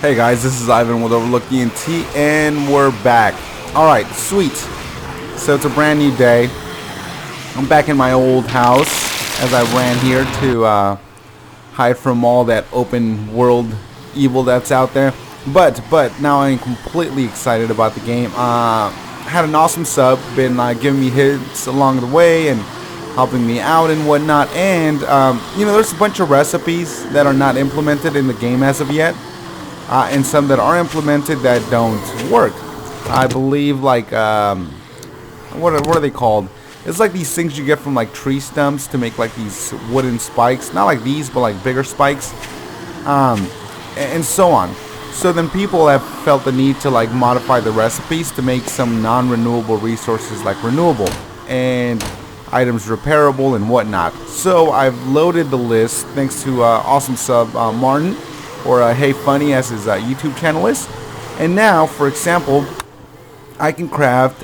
Hey guys, this is Ivan with OverlookeDENT, and we're back. Alright, sweet. So it's a brand new day. I'm back in my old house as I ran here to hide from all that open world evil that's out there. But now I'm completely excited about the game. Had an awesome sub, been giving me hits along the way and helping me out and whatnot. And you know, there's a bunch of recipes that are not implemented in the game as of yet. And some that are implemented that don't work. I believe like what are they called? It's like these things you get from like tree stumps to make like these wooden spikes. Not like these, but like bigger spikes. And so on. So then people have felt the need to like modify the recipes to make some non-renewable resources like renewable and items repairable and whatnot. So I've loaded the list thanks to awesome sub Martin, or HeyFunny as his YouTube channel is. And now, for example, I can craft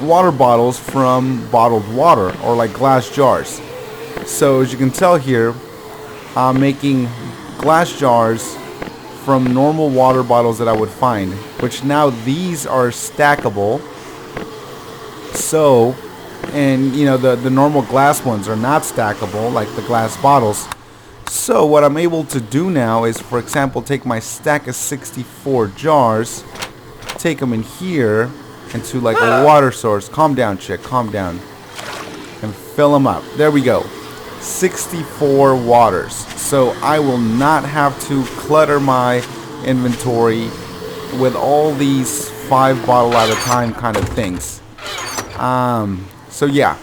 water bottles from bottled water, or like glass jars. So as you can tell here, I'm making glass jars from normal water bottles that I would find, which now these are stackable. So, and you know, the normal glass ones are not stackable like the glass bottles. So what I'm able to do now is, for example, take my stack of 64 jars, take them in here into like a water source. Calm down, chick, calm down. And fill them up. There we go. 64 waters. So I will not have to clutter my inventory with all these 5 bottle at a time kind of things. So yeah.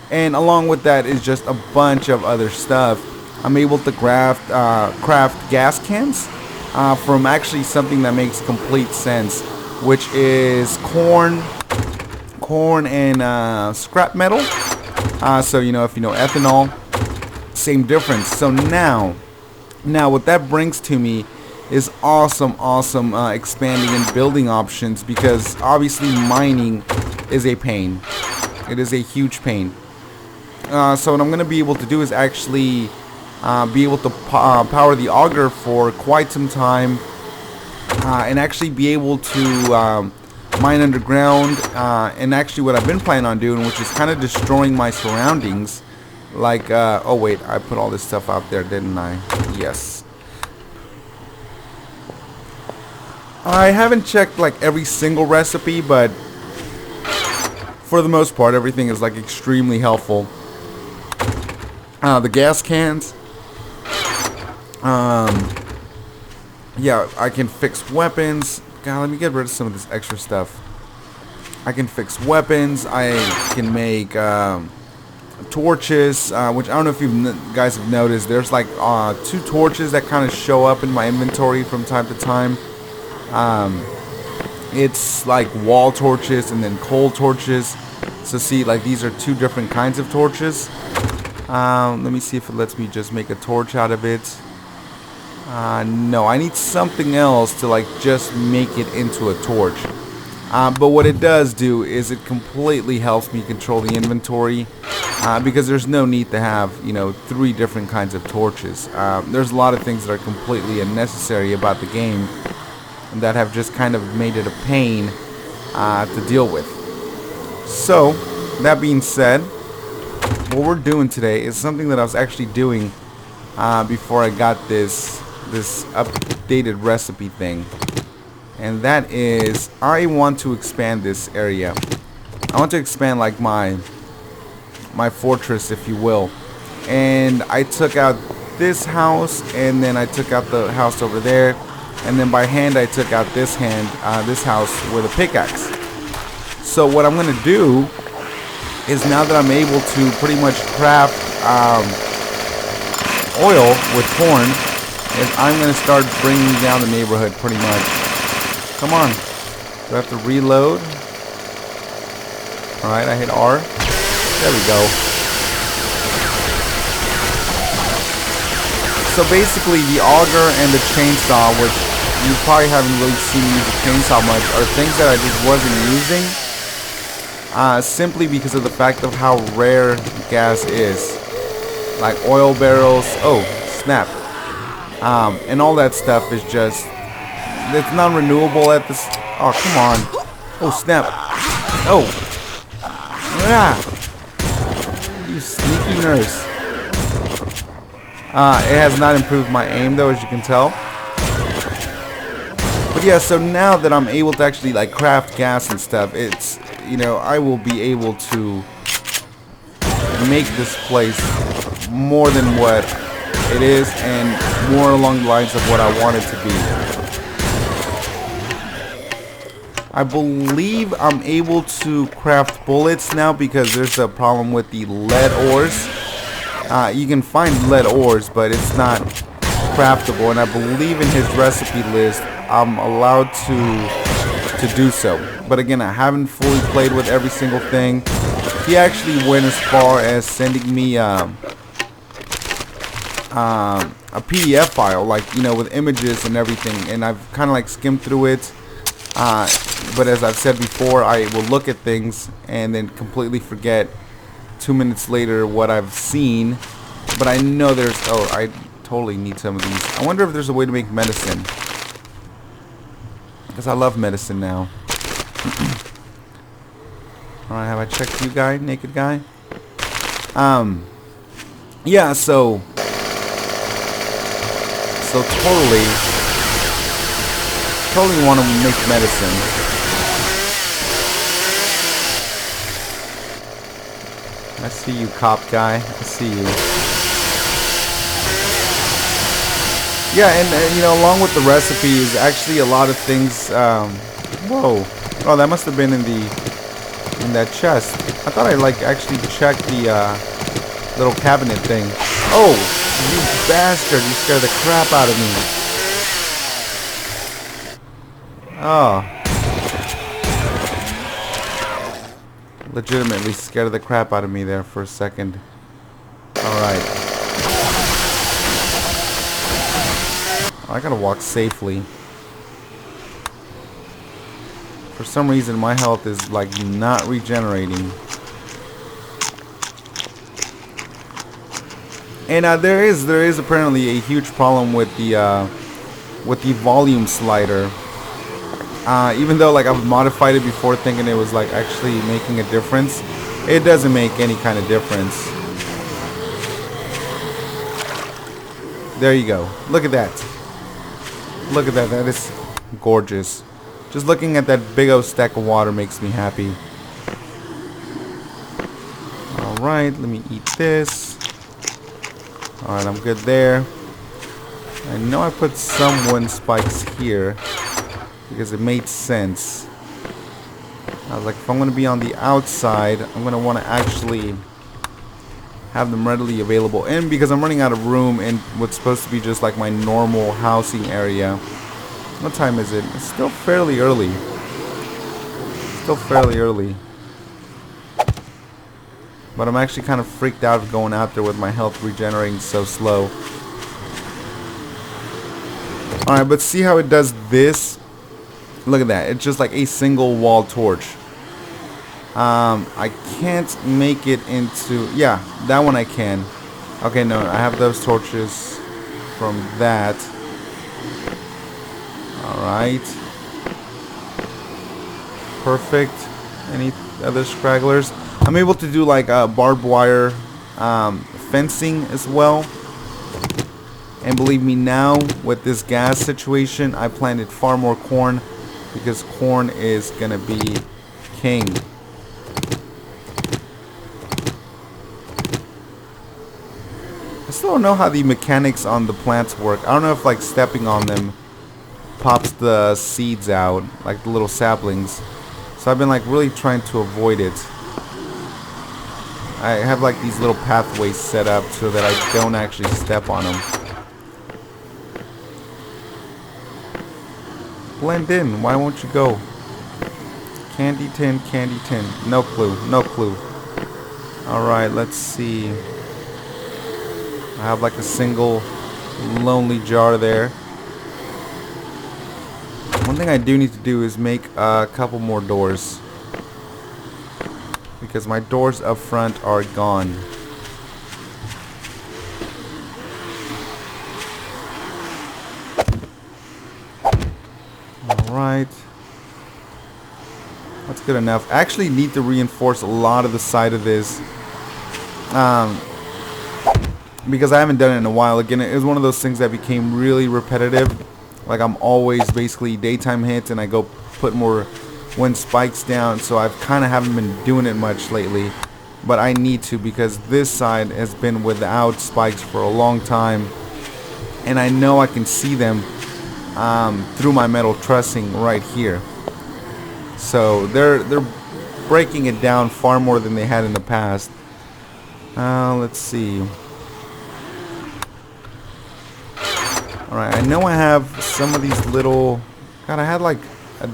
And along with that is just a bunch of other stuff. I'm able to craft gas cans from actually something that makes complete sense, which is corn and scrap metal. So you know, if you know ethanol, same difference. So now what that brings to me is awesome expanding and building options, because obviously mining is a pain. It is a huge pain. So what I'm going to be able to do is actually be able to power the auger for quite some time, and actually be able to mine underground, and actually what I've been planning on doing, which is kind of destroying my surroundings, like oh wait, I put all this stuff out there, didn't I? Yes. I haven't checked like every single recipe, but for the most part everything is like extremely helpful. The gas cans, yeah, I can fix weapons. God, let me get rid of some of this extra stuff. I can fix weapons. I can make torches, which I don't know if you guys have noticed. There's like 2 torches that kind of show up in my inventory from time to time. It's like wall torches and then coal torches. So see, like these are 2 different kinds of torches. Let me see if it lets me just make a torch out of it. No, I need something else to like just make it into a torch. But what it does do is it completely helps me control the inventory, because there's no need to have, you know, 3 different kinds of torches. There's a lot of things that are completely unnecessary about the game that have just kind of made it a pain to deal with. So that being said, what we're doing today is something that I was actually doing before I got this updated recipe thing, and that is I want to expand this area. I want to expand like my fortress, if you will. And I took out this house, and then I took out the house over there, and then by hand I took out this house with a pickaxe. So what I'm gonna do is, now that I'm able to pretty much craft oil with corn, is I'm going to start bringing down the neighborhood pretty much. Come on. Do I have to reload? Alright, I hit R. There we go. So basically the auger and the chainsaw, which you probably haven't really seen me use a chainsaw much, are things that I just wasn't using. Simply because of the fact of how rare gas is. Like oil barrels. Oh, snap. And all that stuff is just, it's non-renewable at this. Oh, come on. Oh, snap. Oh. Yeah. You sneaky nurse. It has not improved my aim though, as you can tell. But yeah, so now that I'm able to actually like craft gas and stuff, it's, you know, I will be able to make this place more than what it is and more along the lines of what I want it to be. I believe I'm able to craft bullets now because there's a problem with the lead ores. You can find lead ores, but it's not craftable, and I believe in his recipe list I'm allowed to do so. But again, I haven't fully played with every single thing. He actually went as far as sending me a PDF file, like, you know, with images and everything, and I've kind of like skimmed through it. But as I've said before, I will look at things and then completely forget 2 minutes later what I've seen. But I know there's, oh, I totally need some of these. I wonder if there's a way to make medicine, because I love medicine now. Alright, have I checked you, guy? Naked guy? Yeah, so totally want to make medicine. I see you, cop guy. I see you. Yeah, and you know, along with the recipe is actually a lot of things. Whoa! Oh, that must have been in that chest. I thought I like actually checked the little cabinet thing. Oh, you bastard! You scared the crap out of me. Oh. Legitimately scared the crap out of me there for a second. Alright. I gotta walk safely. For some reason my health is like not regenerating. And there is apparently a huge problem with the volume slider. Even though like I've modified it before thinking it was like actually making a difference, it doesn't make any kind of difference. There you go. Look at that. Look at that. That is gorgeous. Just looking at that big old stack of water makes me happy. Alright, let me eat this. Alright, I'm good there. I know I put some wooden spikes here because it made sense. I was like, if I'm going to be on the outside, I'm going to want to actually have them readily available. And because I'm running out of room in what's supposed to be just like my normal housing area. What time is it? It's still fairly early. Still fairly early. But I'm actually kind of freaked out of going out there with my health regenerating so slow. Alright, but see how it does this? Look at that. It's just like a single wall torch. I can't make it into... Yeah, that one I can. Okay, no, I have those torches from that. Alright. Perfect. Any other scragglers? I'm able to do like barbed wire fencing as well. And believe me, now with this gas situation, I planted far more corn because corn is gonna be king. I still don't know how the mechanics on the plants work. I don't know if like stepping on them pops the seeds out, like the little saplings. So I've been like really trying to avoid it. I have like these little pathways set up so that I don't actually step on them. Blend in. Why won't you go? Candy tin, candy tin. No clue. No clue. Alright, let's see. I have like a single lonely jar there. One thing I do need to do is make a couple more doors. Because my doors up front are gone. Alright. That's good enough. I actually need to reinforce a lot of the side of this. Because I haven't done it in a while. Again, it was one of those things that became really repetitive. Like I'm always basically daytime hits and I go put more wind spikes down. So I've kind of haven't been doing it much lately. But I need to, because this side has been without spikes for a long time. And I know I can see them through my metal trussing right here. So they're breaking it down far more than they had in the past. Let's see. Alright, I know I have some of these little... God, I had like a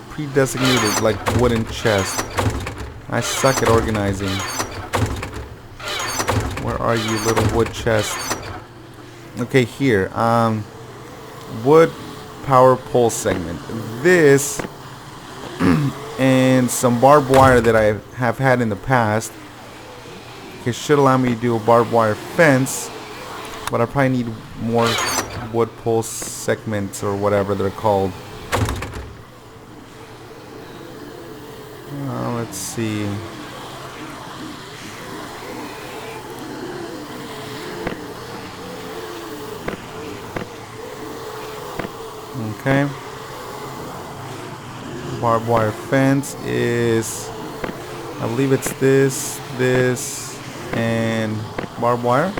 pre-designated like wooden chest. I suck at organizing. Where are you, little wood chest? Okay, here. Wood power pole segment. This and some barbed wire that I have had in the past. Okay, should allow me to do a barbed wire fence, but I probably need more wood pole segments or whatever they're called. Let's see. Okay. Barbed wire fence is, I believe it's this, and barbed wire.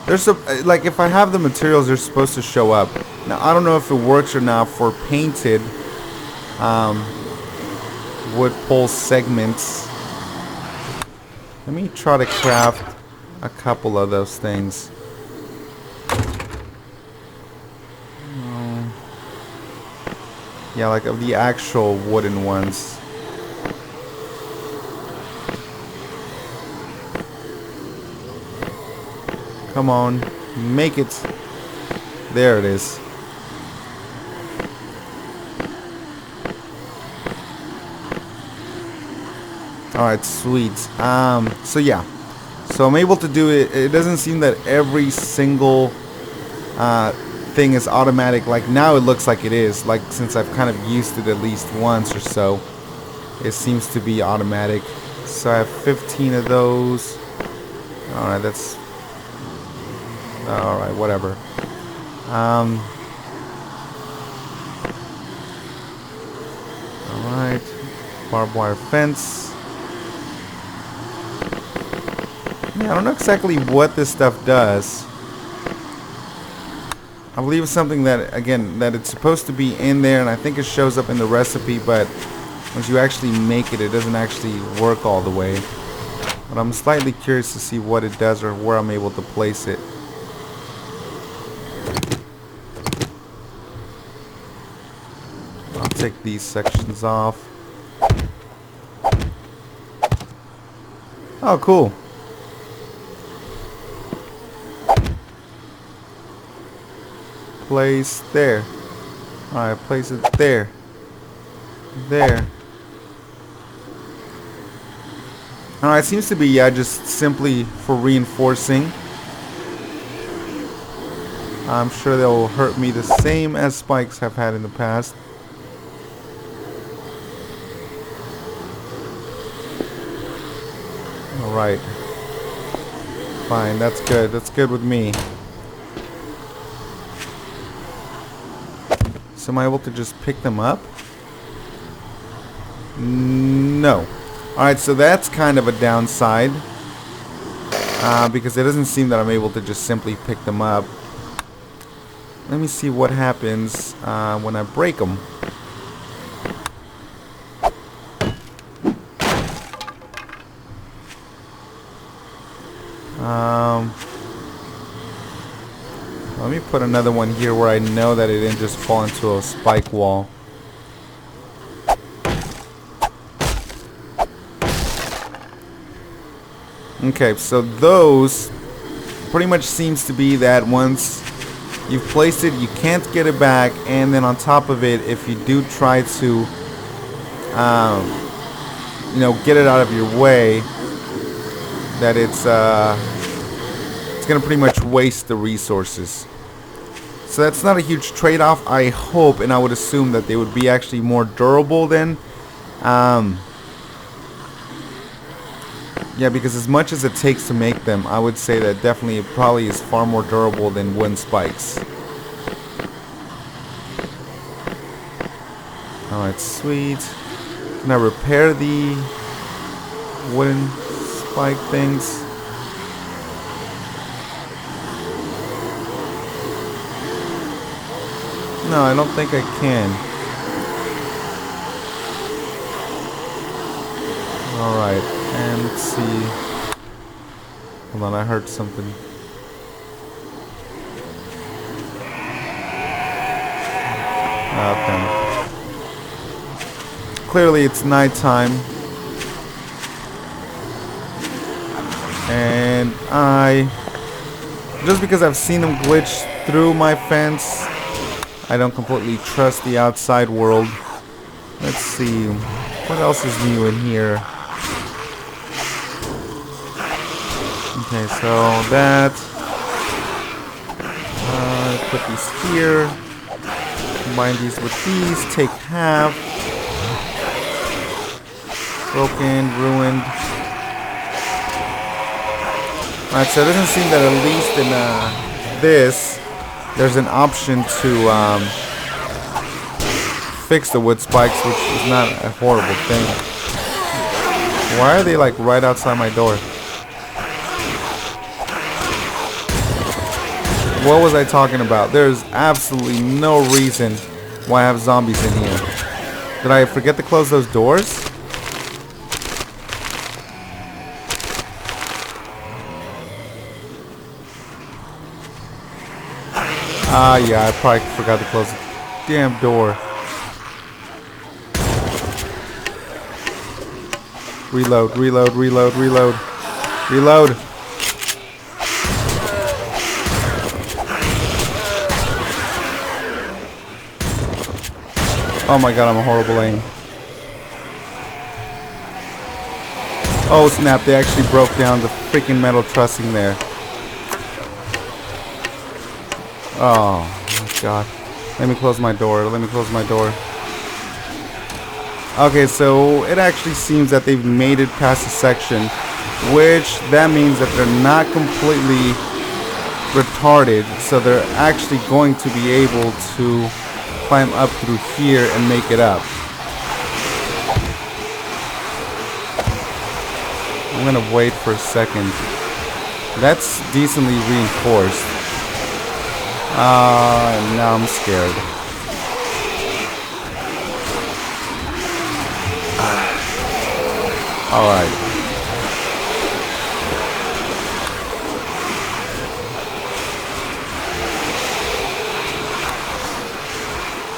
There's a, like, if I have the materials, they're supposed to show up. Now I don't know if it works or not for painted wood pole segments. Let me try to craft a couple of those things. Yeah, like of the actual wooden ones. Come on, make it. There it is. Alright, sweet. So yeah. So I'm able to do it. It doesn't seem that every single thing is automatic. Like now it looks like it is. Like since I've kind of used it at least once or so, it seems to be automatic. So I have 15 of those. Alright, that's... Alright, whatever. Alright. Barbed wire fence. Yeah, I don't know exactly what this stuff does. I believe it's something that, again, that it's supposed to be in there, and I think it shows up in the recipe, but once you actually make it, it doesn't actually work all the way. But I'm slightly curious to see what it does or where I'm able to place it. I'll take these sections off. Oh, cool. Place there. Alright, place it there. There. Alright, seems to be, yeah, just simply for reinforcing. I'm sure they'll hurt me the same as spikes have had in the past. Alright. Fine, that's good. That's good with me. So am I able to just pick them up? No. Alright, so that's kind of a downside. Because it doesn't seem that I'm able to just simply pick them up. Let me see what happens when I break them. Let me put another one here where I know that it didn't just fall into a spike wall. Okay, so those pretty much seems to be that once you've placed it, you can't get it back, and then on top of it, if you do try to, you know, get it out of your way, that it's gonna pretty much waste the resources. so that's not a huge trade-off. I hope, and I would assume that they would be actually more durable than, yeah, because as much as it takes to make them, I would say that definitely it probably is far more durable than wooden spikes. Alright, sweet. Can I repair the wooden spike things? No, I don't think I can. Alright, and let's see. Hold on, I heard something. Okay. Clearly it's nighttime. And just because I've seen them glitch through my fence, I don't completely trust the outside world. Let's see. What else is new in here? Okay, so that. Put these here. Combine these with these. Take half. Broken, ruined. Alright, so it doesn't seem that at least in this, there's an option to fix the wood spikes, which is not a horrible thing. Why are they like right outside my door? What was I talking about? There's absolutely no reason why I have zombies in here. Did I forget to close those doors? Yeah, I probably forgot to close the damn door. Reload, reload, reload, reload. Reload. Oh my god, I'm a horrible aim. Oh snap, they actually broke down the freaking metal trussing there. Oh my god. Let me close my door. Let me close my door. Okay, so it actually seems that they've made it past a section, which that means that they're not completely retarded, so they're actually going to be able to climb up through here and make it up. I'm gonna wait for a second. That's decently reinforced. Now I'm scared. Alright.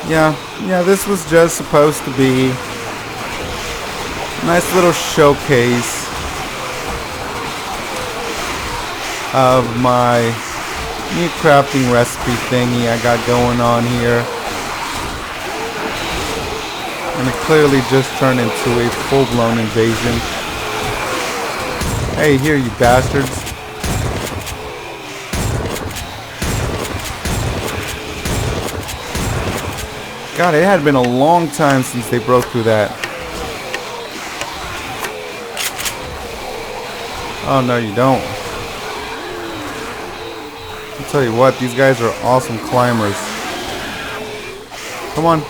Yeah, this was just supposed to be a nice little showcase of my new crafting recipe thingy I got going on here. And it clearly just turned into a full-blown invasion. Hey, here you bastards. God, it had been a long time since they broke through that. Oh, no, you don't. I'll tell you what, these guys are awesome climbers. Come on.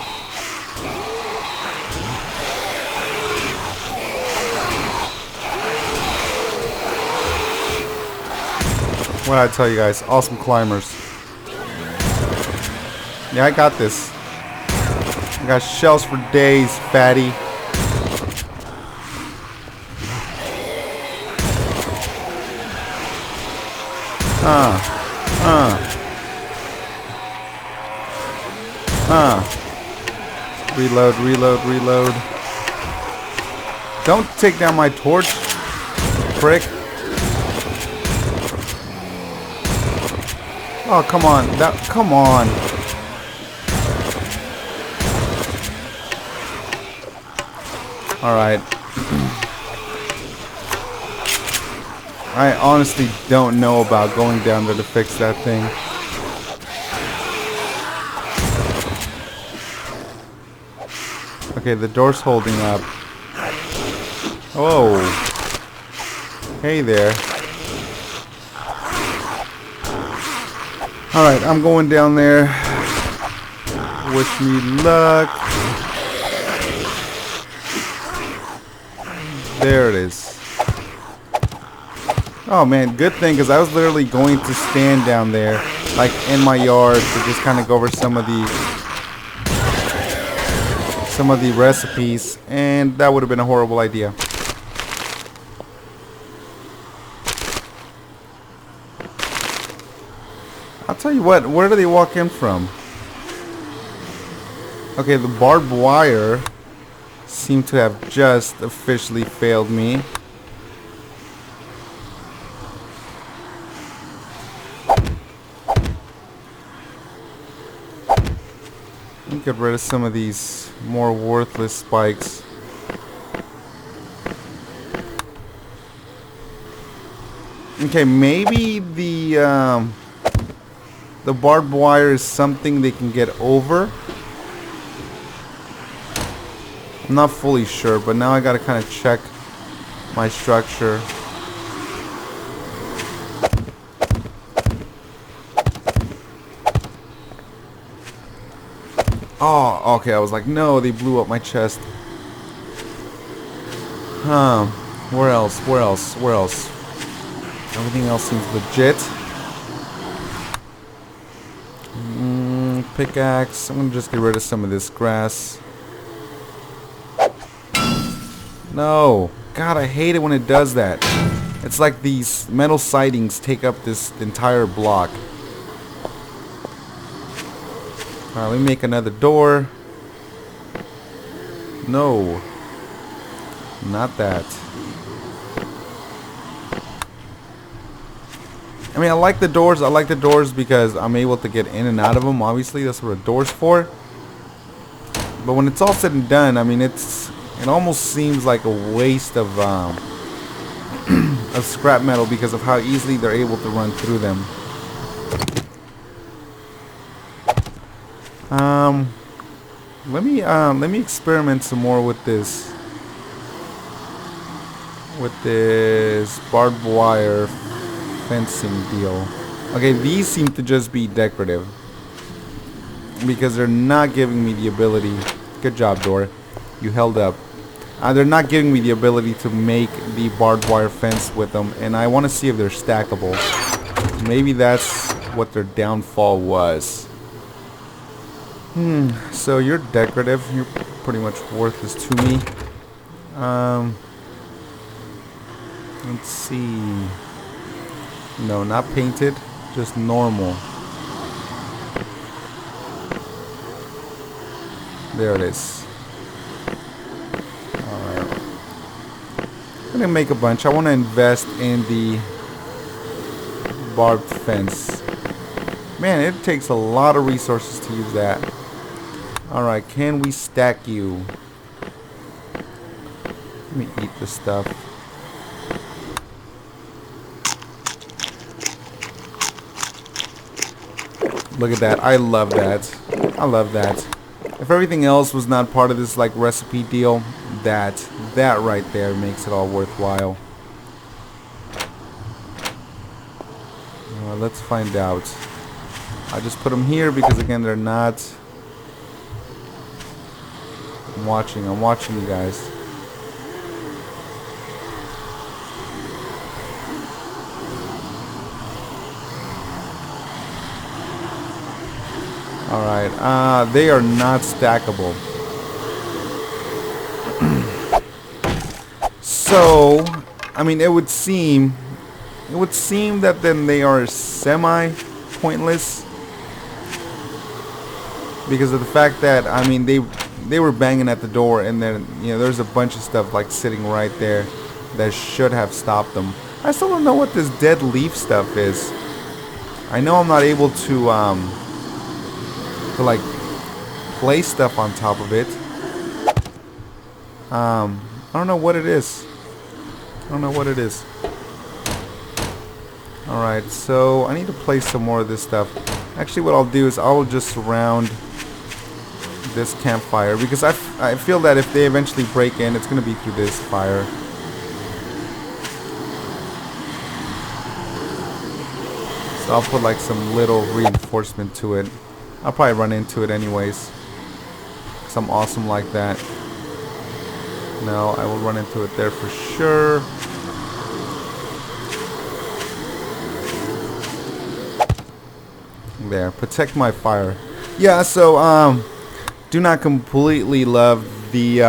What did I tell you guys? Awesome climbers. Yeah, I got this. I got shells for days, fatty. Reload, reload, reload. Don't take down my torch, prick. Oh, come on. Come on. Alright. I honestly don't know about going down there to fix that thing. Okay, the door's holding up. Oh. Hey there. Alright, I'm going down there. Wish me luck. There it is. Oh man, good thing, because I was literally going to stand down there, like in my yard, to just kind of go over some of the recipes, and that would have been a horrible idea. I'll tell you what, where do they walk in from? Okay, the barbed wire seem to have just officially failed me. Let me get rid of some of these more worthless spikes. Okay, maybe the barbed wire is something they can get over. I'm not fully sure, but now I gotta kind of check my structure. Oh, okay, I was like, no, they blew up my chest. Where else? Where else? Where else? Everything else seems legit. Pickaxe. I'm gonna just get rid of some of this grass. No. God, I hate it when it does that. It's like these metal sidings take up this entire block. Alright, let me make another door. No. Not that. I mean, I like the doors. I like the doors because I'm able to get in and out of them. Obviously, that's what a door's for. But when it's all said and done, I mean, it almost seems like a waste of scrap metal because of how easily they're able to run through them. Let me experiment some more with this barbed wire fencing deal. Okay, these seem to just be decorative because they're not giving me the ability. Good job, door. You held up. They're not giving me the ability to make the barbed wire fence with them, and I want to see if they're stackable. Maybe that's what their downfall was. So you're decorative. You're pretty much worthless to me. Let's see. No, not painted. Just normal. There it is. Alright. I'm gonna make a bunch. I want to invest in the barbed fence. Man, it takes a lot of resources to use that. Alright, can we stack you? Let me eat this stuff. Look at that. I love that. I love that. If everything else was not part of this like recipe deal, that right there makes it all worthwhile. Let's find out. I just put them here because again they're not. I'm watching you guys. Alright, they are not stackable. So, I mean, it would seem that then they are semi-pointless. Because of the fact that, I mean, they were banging at the door and then, you know, there's a bunch of stuff like sitting right there that should have stopped them. I still don't know what this dead leaf stuff is. I know I'm not able to like place stuff on top of it. I don't know what it is. Alright, so I need to place some more of this stuff. Actually, what I'll do is I'll just surround this campfire, because I feel that if they eventually break in, it's gonna be through this fire. So I'll put like some little reinforcement to it. I'll probably run into it anyways, because I'm awesome like that. No, I will run into it there for sure. There, protect my fire. Yeah, so do not completely love the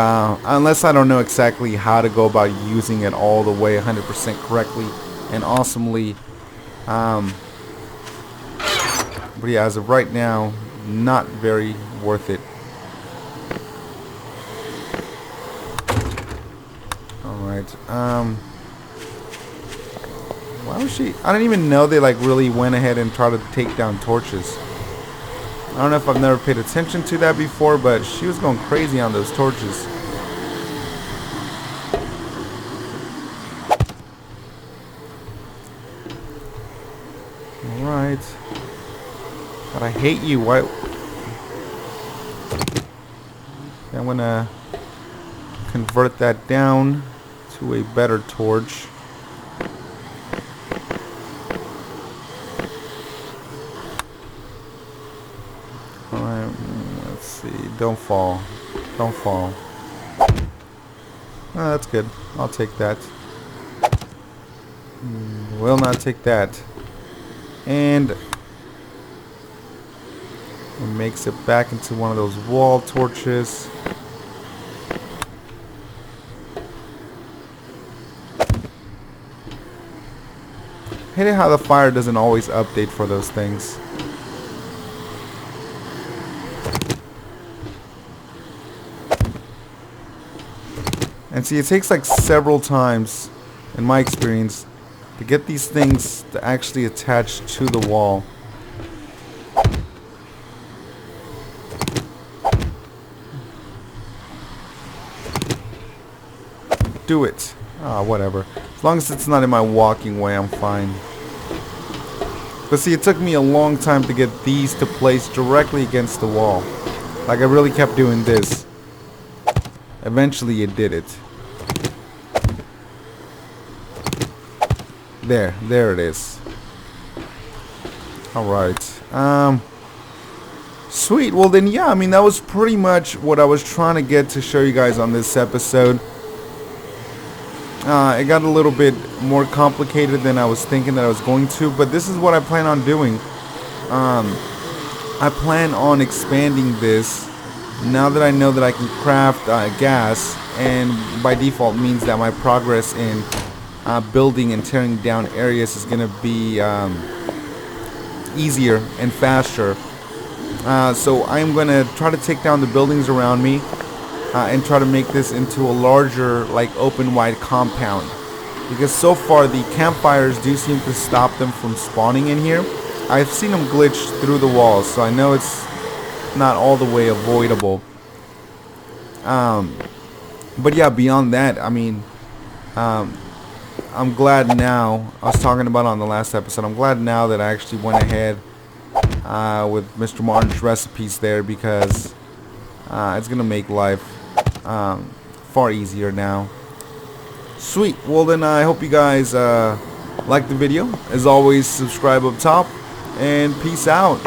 unless I don't know exactly how to go about using it all the way 100% correctly and awesomely. But yeah, as of right now, not very worth it. Alright, why was she? I didn't even know they like really went ahead and tried to take down torches. I don't know if I've never paid attention to that before, but she was going crazy on those torches. Alright. God, I hate you. Why? I'm gonna convert that down to a better torch. Alright, let's see. Don't fall. Don't fall. Oh, that's good. I'll take that. Will not take that. And it makes it back into one of those wall torches. I hate how the fire doesn't always update for those things. And see, it takes like several times, in my experience, to get these things to actually attach to the wall. Do it. Ah, whatever. As long as it's not in my walking way, I'm fine. But see, it took me a long time to get these to place directly against the wall. Like, I really kept doing this. Eventually, it did it. There it is. Alright. Sweet. Well then, yeah, I mean, that was pretty much what I was trying to get to show you guys on this episode. It got a little bit more complicated than I was thinking that I was going to, but this is what I plan on doing. I plan on expanding this now that I know that I can craft gas, and by default means that my progress in building and tearing down areas is going to be easier and faster. So I'm going to try to take down the buildings around me and try to make this into a larger, like, open wide compound, because so far the campfires do seem to stop them from spawning in here. I've seen them glitch through the walls, so I know it's not all the way avoidable. But yeah, beyond that, I mean, I'm glad now, I was talking about on the last episode, I'm glad now that I actually went ahead with Mr. Martin's recipes there, because it's gonna make life far easier now. Sweet. Well then, I hope you guys liked the video. As always, subscribe up top, and peace out.